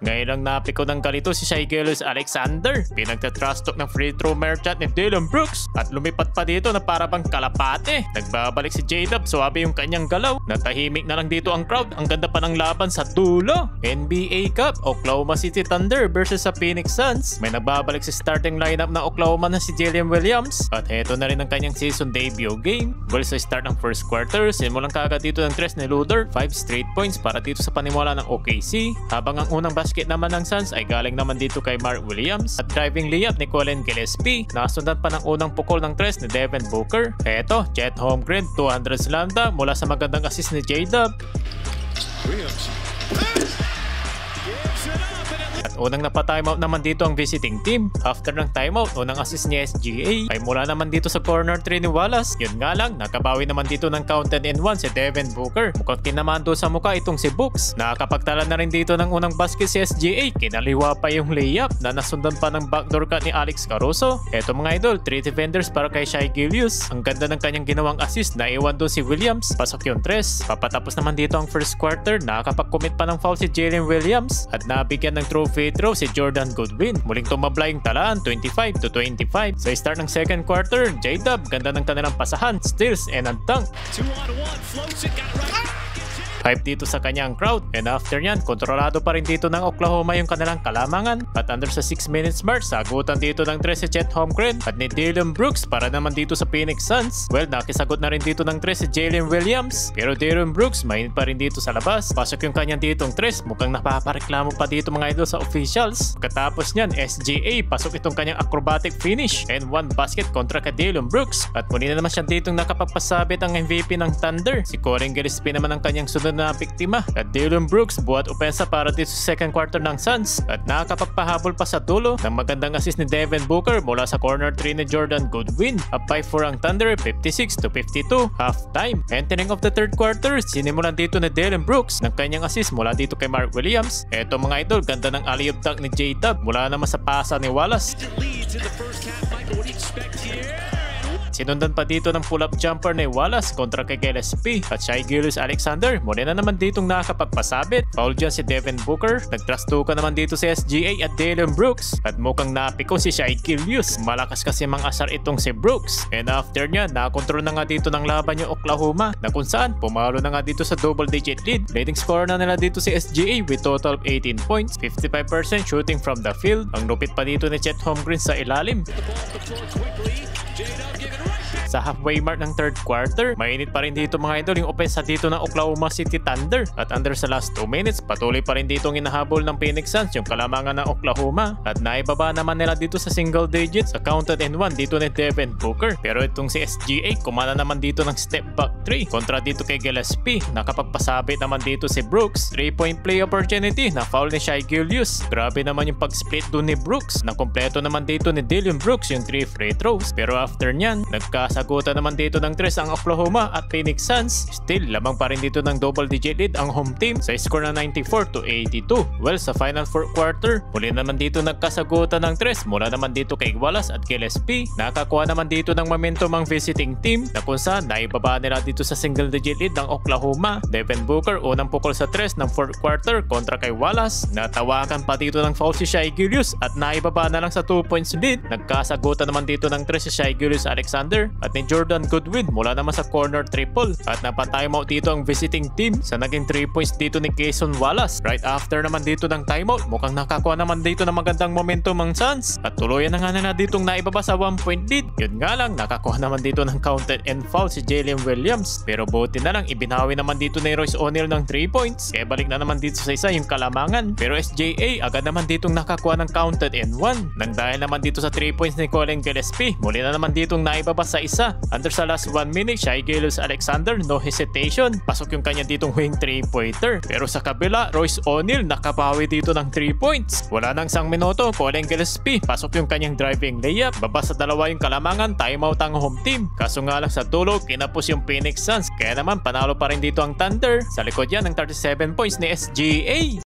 Ngayon lang napiko ng galito si Shai Gilgeous-Alexander. Pinagtatrash talk ng free throw merchant ni Dillon Brooks at lumipat pa dito na para bang kalapate. Nagbabalik si J-Dub, suwabe yung kanyang galaw. Natahimik na lang dito ang crowd. Ang ganda pa ng laban sa dulo. NBA Cup, Oklahoma City Thunder versus sa Phoenix Suns. May nagbabalik sa starting lineup na Oklahoma na si Jalen Williams. At heto na rin ang kanyang season debut game. Well, sa start ng first quarter, simulang kagad dito ng tres ni Luther. 5 straight points para dito sa panimula ng OKC. Habang ang unang basket naman ng Suns ay galing naman dito kay Mark Williams. At driving layup ni Colin Gillespie. Nakasundan pa ng unang pukol ng tres ni Devin Booker. Heto, Chet Holmgren 200 slam dunk mula sa magandang assist ni J-Dub. At unang napa-timeout naman dito ang visiting team. After ng timeout, unang assist ni SGA ay mula naman dito sa corner 3 ni Wallace. Yun nga lang, nakabawi naman dito ng counted and one si Devin Booker. Mukhang tinamaan doon sa mukha itong si Books. Nakakapagtala na rin dito ng unang basket si SGA. Kinaliwa pa yung layup na nasundan pa ng backdoor cut ni Alex Caruso. Eto mga idol, 3 defenders para kay Shai Gilgeous. Ang ganda ng kanyang ginawang assist na iwan doon si Williams. Pasok yung tres. Papatapos naman dito ang first quarter. Nakakapag-commit pa ng foul si Jalen Williams at nabigyan ng true free throw si Jordan Goodwin. Muling tumabla yung talaan, 25-25. Sa start ng second quarter, J-Dub, ganda ng kanilang pasahan, steals and ang dunk. 2-on-1, floats it, got it right. Hype dito sa kanyang crowd, and after nyan, kontrolado pa rin dito ng Oklahoma yung kanilang kalamangan. At under sa 6 minutes mark, sagutan dito ng 3 si Chet Holmgren at ni Dillon Brooks para naman dito sa Phoenix Suns. Well, nakisagot na rin dito ng 3 si Jalen Williams, pero Dillon Brooks mainit pa rin dito sa labas. Pasok yung kanyang ditong 3, mukhang napapareklamo pa dito mga idol sa officials. Pagkatapos nyan, SGA, pasok itong kanyang acrobatic finish and one basket kontra kay Dillon Brooks. At muli na naman siya ditong nakapagpasabit ang MVP ng Thunder. Si Colin Gillespie naman ang kanyang sunod na biktima. At Dillon Brooks buhat opensa para dito sa second quarter ng Suns at nakakapagpahabol pa sa dulo ng magandang assist ni Devin Booker mula sa corner 3 ni Jordan Goodwin. Up by 4 ang Thunder, 56-52 halftime. Entering of the third quarter, sinimulan dito ni Dillon Brooks ng kanyang assist mula dito kay Mark Williams. Eto mga idol, ganda ng alley-oop dunk ni J-Dub mula naman sa pasa ni Wallace. Sinundan pa dito ng pull-up jumper ni Wallace kontra kay Gillespie at Shai Gilgeous-Alexander. Muli na naman ditong nakakapagpasabit. Foul dyan si Devin Booker. Nagtrastukan naman dito si SGA at Dillon Brooks. At mukhang napiko si Shai Gilgeous. Malakas kasi mang asar itong si Brooks. And after niya, nakontrol na nga dito ng laban yung Oklahoma na kung saan pumalo na nga dito sa double-digit lead. Leading scorer na nila dito si SGA with total of 18 points, 55% shooting from the field. Ang lupit pa dito ni Chet Holmgren sa ilalim. Sa halfway mark ng third quarter, mainit pa rin dito mga idol yung opensa dito ng Oklahoma City Thunder. At under sa last 2 minutes, patuloy pa rin dito ang inahabol ng Phoenix Suns yung kalamangan ng Oklahoma. At naibaba naman nila dito sa single digits sa counted and one dito ni Devin Booker. Pero itong si SGA, kumana naman dito ng step back 3 kontra dito kay Gillespie. Nakapagpasabit naman dito si Brooks. 3-point play opportunity na foul ni Shai Gilgeous. Grabe naman yung pag-split doon ni Brooks. Nakompleto naman dito ni Dillon Brooks yung 3 free throws. Pero after nyan, nagkasagutan naman dito ng 3 ang Oklahoma at Phoenix Suns. Still, lamang pa rin dito ng double digit lead ang home team sa score na 94-82. Well, sa final 4 quarter, muli naman dito nagkasagutan ng 3 mula naman dito kay Wallace at Gillespie. Nakakuha naman dito ng momentum ang visiting team na kung saan naibaba nila dito sa single digit lead ng Oklahoma. Devin Booker unang pukol sa 3 ng 4th quarter kontra kay Wallace. Natawakan pa dito ng foul si Shai Gilgeous at naibaba na lang sa 2 points lead. Nagkasagutan naman dito ng 3 si Shai Gilgeous-Alexander at ni Jordan Goodwin mula naman sa corner triple. At napatimeout dito ang visiting team sa naging 3 points dito ni Cason Wallace. Right after naman dito ng timeout, mukhang nakakuha naman dito ng magandang momentum ang Suns at tuluyan na nga na ditong naibaba sa 1 point lead. Yun nga lang, nakakuha naman dito ng counted and foul si Jalen Williams. Pero buti na lang, ibinawi naman dito ni Royce O'Neal ng 3 points. Kaya balik na naman dito sa isa yung kalamangan. Pero SJA agad naman ditong nakakuha ng counted and 1. Nang dahil naman dito sa 3 points ni Colin Gillespie, muli na naman ditong naibaba sa isa. Under sa last 1 minute, Shai Gilgeous-Alexander, no hesitation. Pasok yung kanya ditong wing 3-pointer. Pero sa kabila, Royce O'Neal nakabawi dito ng 3 points. Wala nang 1 minuto, Colin Gillespie, pasok yung kanyang driving layup. Baba sa dalawa yung kalamangan, timeout ang home team. Kaso nga lang sa dulo, kinapos yung Phoenix Suns. Kaya naman, panalo pa rin dito ang Thunder. Sa likod yan ng 37 points ni SGA.